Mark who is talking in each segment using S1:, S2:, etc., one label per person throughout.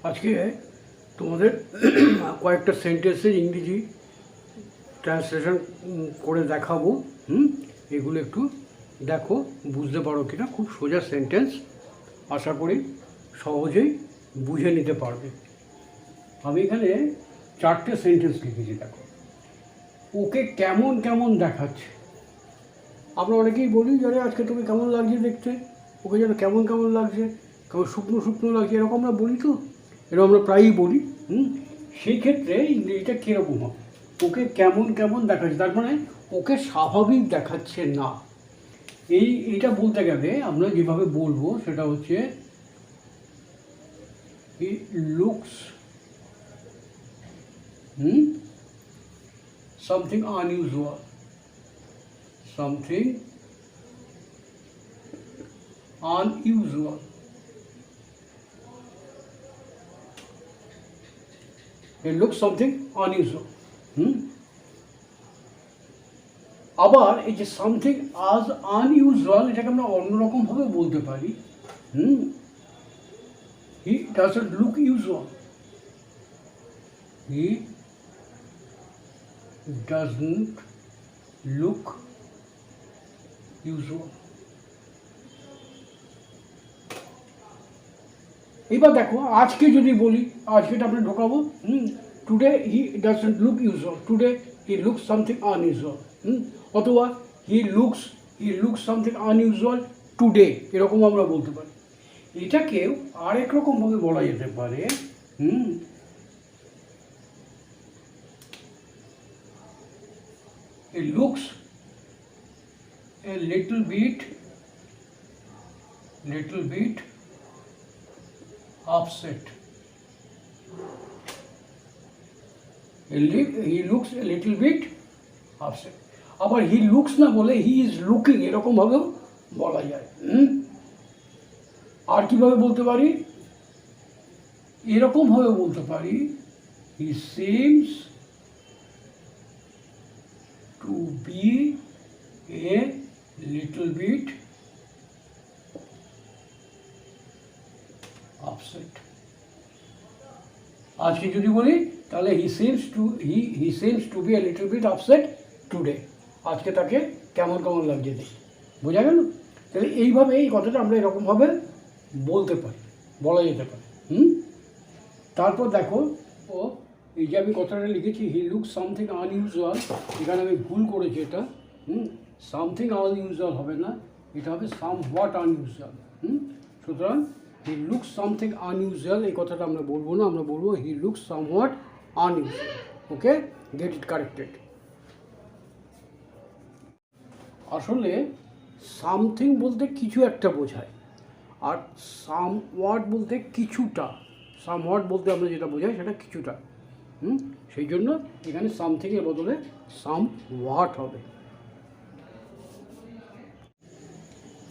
S1: আজকে তোমাদের কয়েকটা সেন্টেন্সের ইংরেজি ট্রান্সলেশন করে দেখাবো। এগুলো একটু দেখো, বুঝতে পারো কিনা। খুব সোজা সেন্টেন্স, আশা করি সহজেই বুঝে নিতে পারবে। আমি এখানে 4টে সেন্টেন্স লিখেছি, দেখো। ওকে কেমন কেমন দেখাচ্ছে। আমরা অনেকেই বলি যে আরে আজকে তোকে কেমন লাগছে দেখতে, ওকে যেন কেমন কেমন লাগছে, কেমন শুকনো শুকনো লাগছে, এরকম আমরা বলি তো, এরকম আমরা প্রায়ই বলি। সেই ক্ষেত্রে ইংরেজিটা কীরকম হবে? ওকে কেমন কেমন দেখাচ্ছে, তার মানে ওকে স্বাভাবিক দেখাচ্ছে না। এইটা বলতে গেলে আমরা যেভাবে বলবো সেটা হচ্ছে he looks something unusual, something unusual. It looks something unusual. আবার এই যে সামথিং আজ আনইউজুয়াল, এটাকে আমরা অন্যরকমভাবে বলতে পারি। He doesn't look usual, he doesn't look usual. এবার দেখো, আজকে যদি বলি, আজকেটা আমরা ঢোকাবো, today he doesn't look usual, today he looks something unusual. অথবা he looks something unusual today, এরকম আমরা বলতে পারি। এটাকেও আরেক রকমভাবে বলা যেতে পারে। He looks a little bit upset. He looks a little bit upset. আবার হি লুকস না বলে হি ইজ লুকিং, এরকমভাবেও বলা যায়। আর কীভাবে বলতে পারি? এরকমভাবে বলতে পারি, he seems to be a little bit upset. আজকে যদি বলি তাহলে he seems to be a little bit upset today, আজকে তাকে কেমন কেমন লাগছে দেখি। বোঝা গেল? তাহলে এইভাবে এই কথাটা আমরা এরকমভাবে বলতে পারি, বলা যেতে পারে। তারপর দেখো, এই যে আমি কথাটা লিখেছি হি লুকস সামথিং আনইউজুয়াল, এখানে আমি ভুল করেছি। এটা সামথিং আনইউজুয়াল হবে না, এটা হবে সামহোয়াট আনইউজুয়াল। সুতরাং হি লুকস সামথিং আনইউজুয়াল এই কথাটা আমরা বলবো না, আমরা বলবো he looks somewhat unusual. Okay, get it corrected. আসলে সামথিং বলতে কিছু একটা বোঝায়, আর সামওয়াট বলতে কিছুটা। সামওয়াট বলতে আমরা যেটা বোঝাই সেটা কিছুটা। সেই জন্য এখানে সামথিংয়ের বদলে সামওয়াট হবে।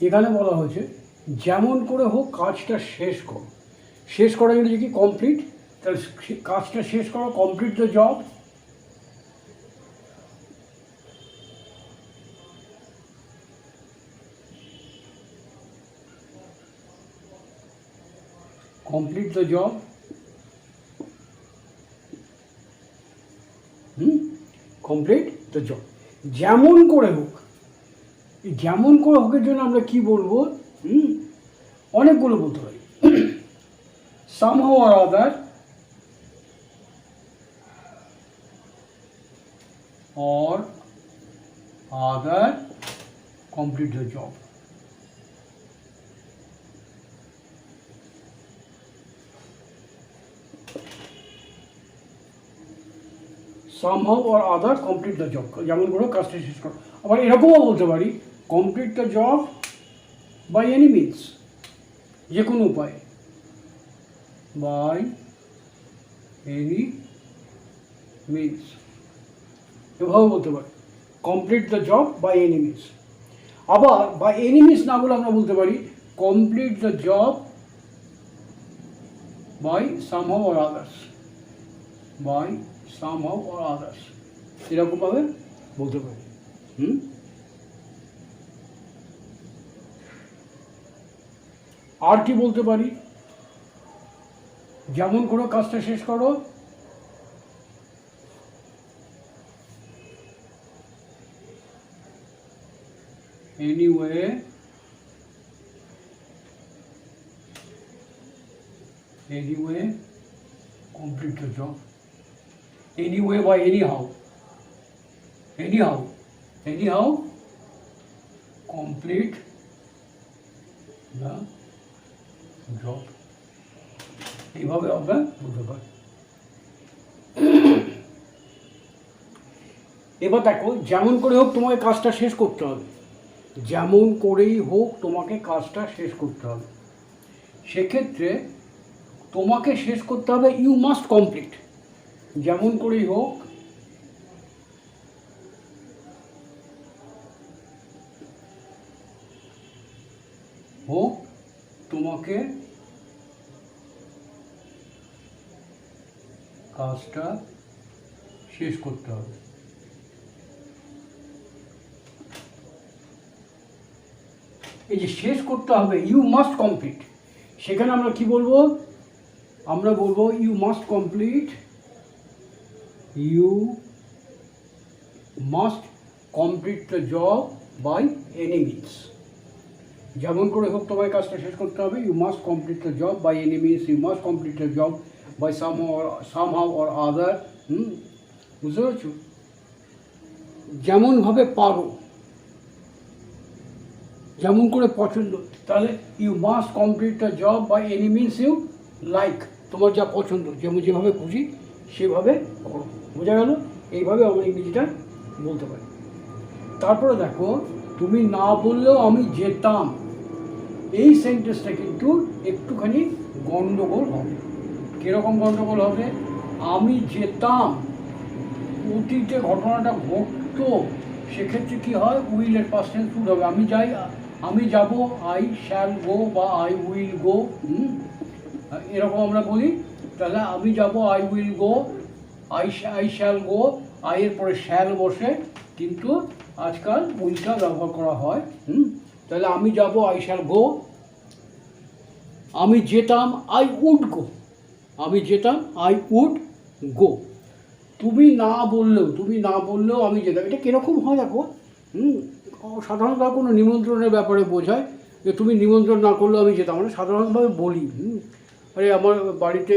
S1: এখানে বলা হয়েছে যেমন করে হোক কাজটা শেষ করো। শেষ করা ইংরেজি কি? কমপ্লিট। তাহলে কাজটা শেষ করো, complete the job. Complete the job. Complete the job. যেমন করে হোক, যেমন করে হোকের জন্য আমরা কি বলবো? অনেকগুলো বলতে পারি। somehow or other, complete the job. somehow or other complete the job, যেমন করে কাজটা শেষ করো। আবার এরকমও বলতে পারি complete the job by any means, যে কোনো উপায়ে, by any means, এভাবে বলতে পারি complete the job by any means। আবার by any means না বলে আমরা বলতে পারি complete the job by somehow or others, by somehow or others, এরকমভাবে বলতে পারি। আর কি বলতে পারি? যেমন করে কাজটা শেষ করো। anyway complete the job. Anyway by anyhow complete the job. এইভাবে আমরা বলতে পারি। এবার দেখো, যেমন করে হোক তোমাকে কাজটা শেষ করতে হবে, যেমন করেই হোক তোমাকে কাজটা শেষ করতে হবে। সেক্ষেত্রে তোমাকে শেষ করতে হবে ইউ মাস্ট কমপ্লিট, যেমন করেই হোক তোমাকে কাজটা শেষ করতে হবে। এই যে শেষ করতে হবে, ইউ মাস্ট কমপ্লিট, সেখানে আমরা কি বলবো? আমরা বলবো you must complete, you must complete the job by any means. যেমন করে হোক তোমার কাজটা শেষ করতে হবে, you must complete the job by any means, you must complete the job by somehow or other. বুঝতে পারছো? যেমনভাবে পারো, যেমন করে পছন্দ, তাহলে you must complete the job by any means you like, তোমার যা পছন্দ, যেভাবে খুশি সেভাবে করো। বোঝা গেল? এইভাবে আমরা ইংরেজিটা বলতে পারি। তারপরে দেখো, তুমি না বললেও আমি যেতাম, এই সেন্টেন্সটা কিন্তু একটুখানি গণ্ডগোল হবে। কীরকম গণ্ডগোল হবে? আমি যেতাম, অতীতে ঘটনাটা ঘটতো, সেক্ষেত্রে কী হয়? উইলের পাস্ট টেন্স ফুড হবে। আমি যাই, আমি যাব, আই শ্যাল গো বা আই উইল গো, এরকম আমরা বলি। তাহলে আমি যাব, I will go, I shall go, আইয়ের পরে শ্যাল বসে, কিন্তু আজকাল উইলটা ব্যবহার করা হয়। তাহলে আমি যাব, আই শ্যাল গো। আমি যেতাম, আই উড গো, আমি যেতাম, আই উড গো। তুমি না বললেও আমি যেতাম। এটা কীরকম হয় দেখো, সাধারণত কোনো নিমন্ত্রণের ব্যাপারে বোঝায় যে তুমি নিমন্ত্রণ না করলেও আমি যেতাম। আমরা সাধারণভাবে বলি, আরে আমার বাড়িতে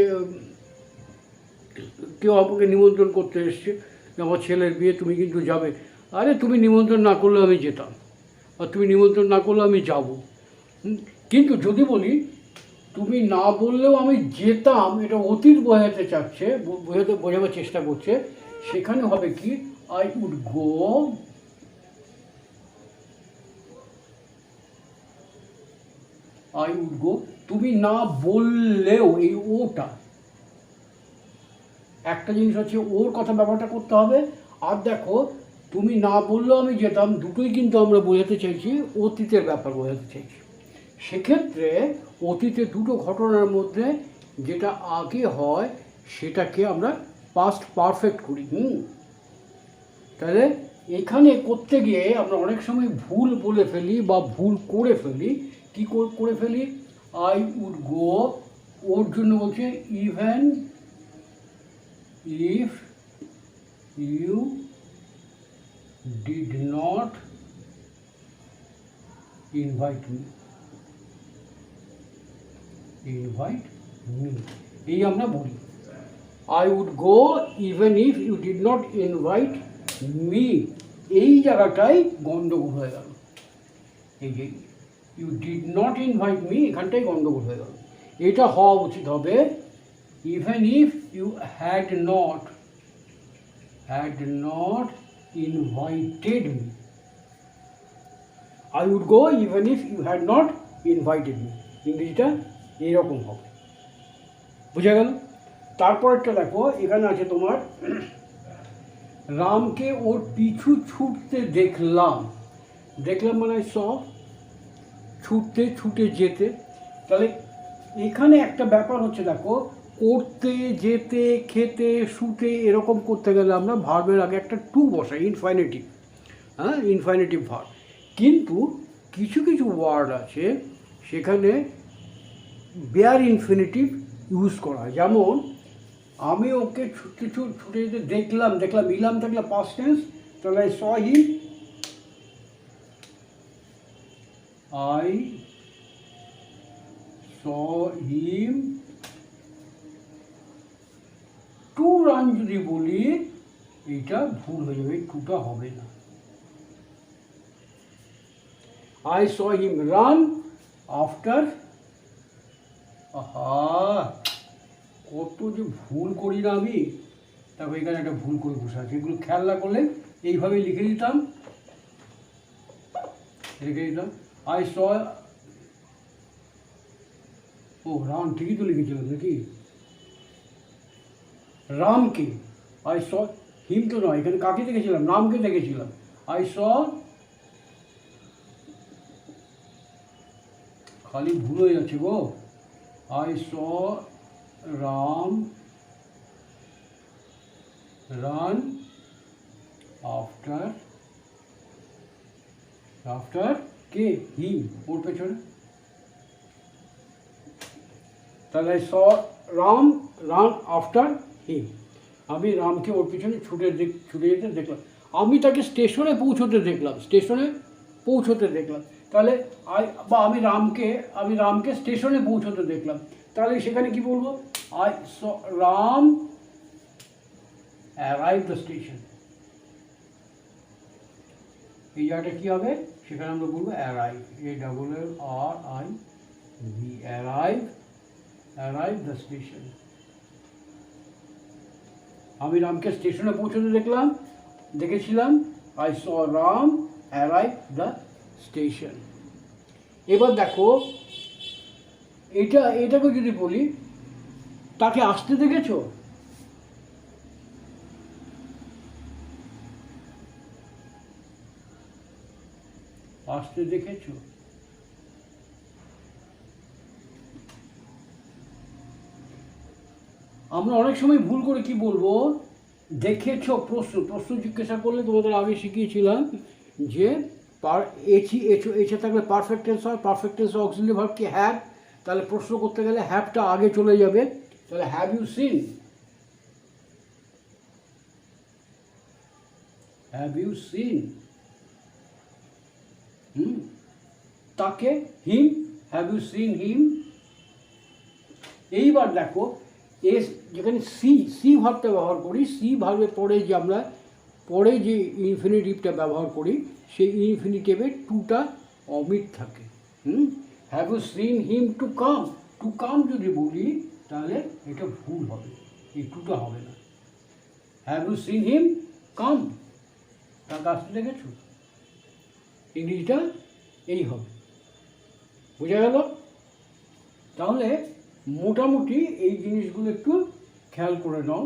S1: কেউ আমাকে নিমন্ত্রণ করতে এসছে, আমার ছেলের বিয়ে, তুমি কিন্তু যাবে। আরে তুমি নিমন্ত্রণ না করলেও আমি যেতাম, আর তুমি নিমন্ত্রণ না করলেও আমি যাব। কিন্তু যদি বলি তুমি না বললেও আমি যেতাম, এটা অতীত বোঝাতে চাচ্ছে, বোঝাবার চেষ্টা করছে, সেখানে হবে কি? আই উড গো, তুমি না বললেও, এই ওটা একটা জিনিস হচ্ছে, ওর কথা ব্যবহারটা করতে হবে। আর দেখো, তুমি না বললেও আমি যেতাম, দুটোই কিন্তু আমরা বোঝাতে চাইছি অতীতের ব্যাপার বোঝাতে চাইছি। সেক্ষেত্রে অতীতে দুটো ঘটনার মধ্যে যেটা আগে হয় সেটাকে আমরা পাস্ট পারফেক্ট করি। তাহলে এখানে করতে গিয়ে আমরা অনেক সময় ভুল বলে ফেলি বা ভুল করে ফেলি। কী করে ফেলি? আই উড গো, ওর জন্য বলছে even if you did not invite me, এই আমরা বলি। I would go even if you did not invite me, এই জায়গাটাই গণ্ডগোল হয়ে গেল। এই যে you did not invite me, এখানটাই গণ্ডগোল হয়ে গেল। এটা হওয়া উচিত হবে even if you had not invited me. I would go even if you had not invited me, ইংরেজিটা এইরকম হবে। বুঝা গেল? তারপরেরটা দেখো, এখানে আছে তোমার, রামকে ওর পিছু ছুটতে দেখলাম মানে ছুটে যেতে। তাহলে এখানে একটা ব্যাপার হচ্ছে, দেখো, করতে, যেতে, খেতে, শুতে, এরকম করতে গেলে আমরা ভার্বের আগে একটা টু বসাই, ইনফাইনেটিভ, ইনফাইনেটিভ ভার্ব। কিন্তু কিছু ওয়ার্ড আছে সেখানে বেয়ার ইনফিনিটিভ ইউজ করা হয়। যেমন আমি ওকে কিছু ছুটে যেতে দেখলাম, ইলাম থাকলে পাস্ট টেন্স, তাহলে I saw him, I saw him to run যদি বলি এইটা ভুল হয়ে যাবে, টুটা হবে না। I saw him run after, কত যে ভুল করি না আমি, তারপর এখানে একটা ভুল করে বসে আছে, এগুলো খেয়াল না করলে এইভাবে লিখে দিতাম, I saw, ও রাম ঠিকই তো লিখেছিলাম নাকি, রামকে, I saw him তো নয়, এখানে কাকে দেখেছিলাম, রামকে দেখেছিলাম, I saw, খালি ভুল হয়ে যাচ্ছে গো, I saw Ram run after কে, হিম, ওর পেছনে, তাহলে I saw Ram run after him, আমি রামকে ওর পিছনে ছুটে যেতে দেখলাম, আমি তাকে স্টেশনে পৌঁছতে দেখলাম, তাহলে আমি রামকে স্টেশনে পৌঁছতে দেখলাম, তাহলে সেখানে কি বলবো, I saw Ram arrive the station, এই জায়গাটা কি হবে, সেখানে আমরা বলবো arrive, ARRIV, arrive the station, আমি রামকে স্টেশনে পৌঁছতে দেখেছিলাম, I saw Ram arrive the station. এবার দেখো এটাকে যদি বলি, তাকে আসতে দেখেছো, আসতে দেখেছো, আমরা অনেক সময় ভুল করে কি বলবো, দেখেছো, প্রশ্ন জিজ্ঞাসা করলে তোমাদের আগে শিখিয়েছিলাম যে এছে থাকলে পারফেক্ট টেন্স হয়, পারফেক্ট টেন্স অক্সিলারি ভার্ব কি হ্যাভ, তাহলে প্রশ্ন করতে গেলে হ্যাভটা আগে চলে যাবে, তাহলে হ্যাভ ইউ সিন, তাকে, হিম, হ্যাভ ইউ সিন হিম। এইবার দেখো যেখানে সি ভার্বটা ব্যবহার করি, সি ভার্বের পরে যে ইনফিনিটিভটা ব্যবহার করি, সেই ইনফিনিটিভে টুটা অমিট থাকে। Have you seen him to come যদি বলি তাহলে এটা ভুল হবে, এই টুটা হবে না, হ্যাভ ইউ সিন হিম কাম, তার কাছে দেখেছো, ইংরেজিটা এই হবে, বোঝা গেল? তাহলে মোটামুটি এই জিনিসগুলো একটু খেয়াল করে নাও।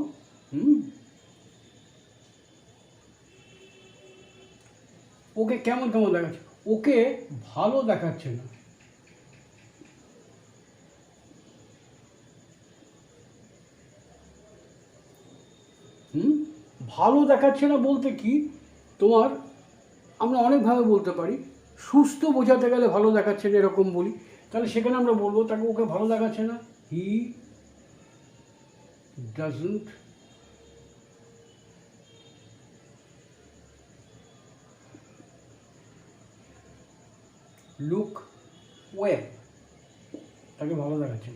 S1: ওকে কেমন দেখাচ্ছে, ওকে ভালো দেখাচ্ছে না, ভালো দেখাচ্ছে না বলতে কি, আমরা অনেকভাবে বলতে পারি, সুস্থ বোঝাতে গেলে ভালো দেখাচ্ছে না এরকম বলি, তাহলে সেখানে আমরা বলবো তাকে ওকে ভালো দেখাচ্ছে না, হি doesn't look well, তাকে ভালো দেখাচ্ছে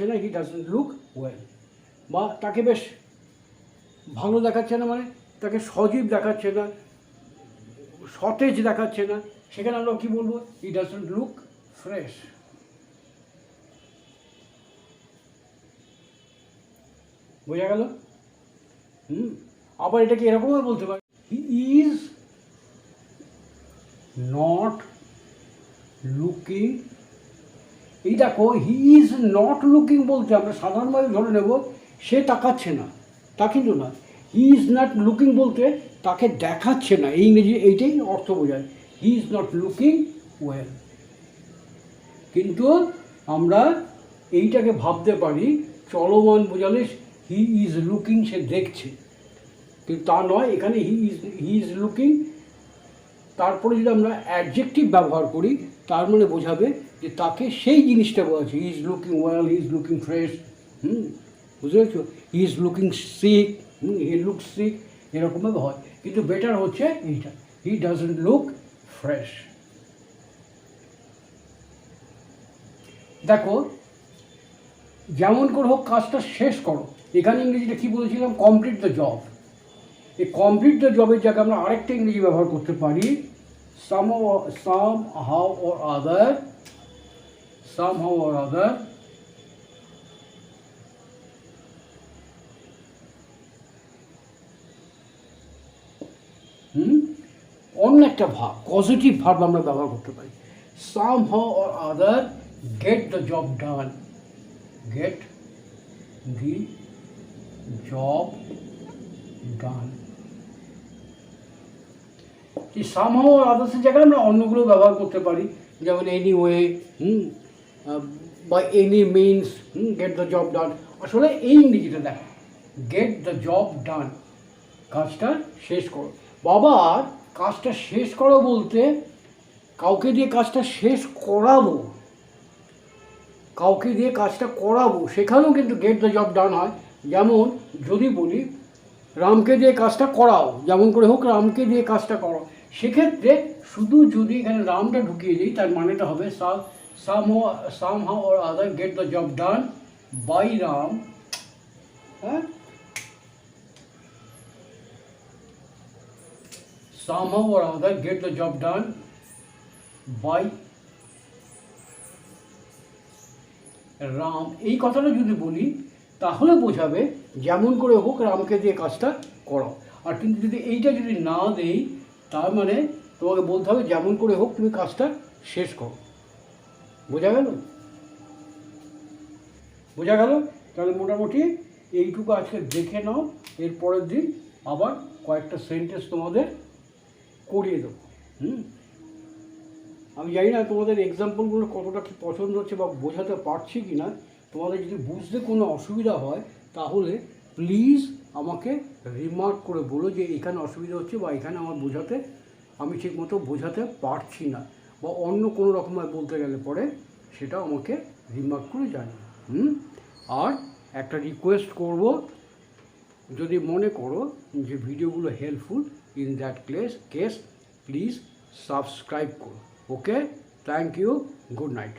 S1: না, হি doesn't look well, বা তাকে বেশ ভালো দেখাচ্ছে না মানে তাকে সজীব দেখাচ্ছে না, সতেজ দেখাচ্ছে না, সেখানে আমরা কি বলবো, হি ডাজন্ট লুক ফ্রেশ। বোঝা গেল? আবার এটাকে এরকমও বলতে পারি, হি ইজ নট লুকিং, এই দেখো হি ইজ নট লুকিং বলতে আমরা সাধারণভাবে ধরে নেব সে তাকাচ্ছে না, তা কিন্তু না, হি ইজ নট লুকিং বলতে তাকে দেখাচ্ছে না, এই ইংরেজি এইটাই অর্থ বোঝায়, he is not looking well. কিন্তু আমরা এইটাকে ভাবতে পারি চলমান বোঝালে হি ইজ লুকিং, সে দেখছে, কিন্তু তা নয়, এখানে হি ইজ লুকিং, তারপরে যদি আমরা অ্যাডজেক্টিভ ব্যবহার করি তার মানে বোঝাবে যে তাকে সেই জিনিসটা বলছে, he is looking well, he is looking fresh, বুঝতে পেরেছো, he is looking sick, he look sick, এরকমভাবে হয়। কিন্তু বেটার হচ্ছে এইটা, হি ডাজন্ট লুক ফ্রেশ। দেখো যেমন করে হোক কাজটা শেষ করো। এখানে ইংরেজিটা কী বলেছিলাম, কমপ্লিট দ্য জব। এই কমপ্লিট দ্য জবের জায়গায় আমরা আরেকটা ইংরেজি ব্যবহার করতে পারি, somehow or other, অন্য একটা ভাব, পজিটিভ ভাব আমরা ব্যবহার করতে পারি। somehow or other get the job done, get the job done। এই somehow or others এর জায়গায় আমরা অন্যগুলো ব্যবহার করতে পারি, যেমন anyway, by any means, get the job done। আসলে এই ইংরেজিটা দেখো, get the job done, কাজটা শেষ করো। বাবা কাজটা শেষ করো বলতে কাউকে দিয়ে কাজটা শেষ করাবো, কাউকে দিয়ে কাজটা করাবো, সেখানেও কিন্তু গেট দ্য জব ডান হয়। যেমন যদি বলি রামকে দিয়ে কাজটা করাও, যেমন করে হোক রামকে দিয়ে কাজটা করাও, সেক্ষেত্রে শুধু যদি এখানে রামটা ঢুকিয়ে দিই তার মানেটা হবে somehow or other get the job done by Ram, হ্যাঁ, somehow or other get the job done by Ram. এই কথাটা যদি বলি তাহলে বোঝাবে যেমন করে হোক রামকে দিয়ে কাজটা করাও। আর কিন্তু যদি এইটা যদি না দেই তার মানে তোমাকে বলতে হবে যেমন করে হোক তুমি কাজটা শেষ করো। বোঝা গেল? বোঝা গেল? তাহলে মোটামুটি এইটুকু আজকে দেখে নাও, এর পরের দিন আবার কয়েকটা সেন্টেন্স তোমাদের করিয়ে দেবো। আমি জানি না তোমাদের এক্সাম্পলগুলো কতটা কি পছন্দ হচ্ছে বা বোঝাতে পারছি কি না। তোমাদের যদি বুঝতে কোনো অসুবিধা হয় তাহলে প্লিজ আমাকে রিমার্ক করে বলো যে এখানে অসুবিধা হচ্ছে বা এখানে আমার বোঝাতে আমি ঠিক মতো বোঝাতে পারছি না, বা অন্য কোনো রকমভাবে বলতে গেলে পরে সেটা আমাকে রিমার্ক করে জানি। আর একটা রিকোয়েস্ট করব, যদি মনে করো যে ভিডিওগুলো helpful, in that case please subscribe করো। ওকে, থ্যাংক ইউ, গুড নাইট।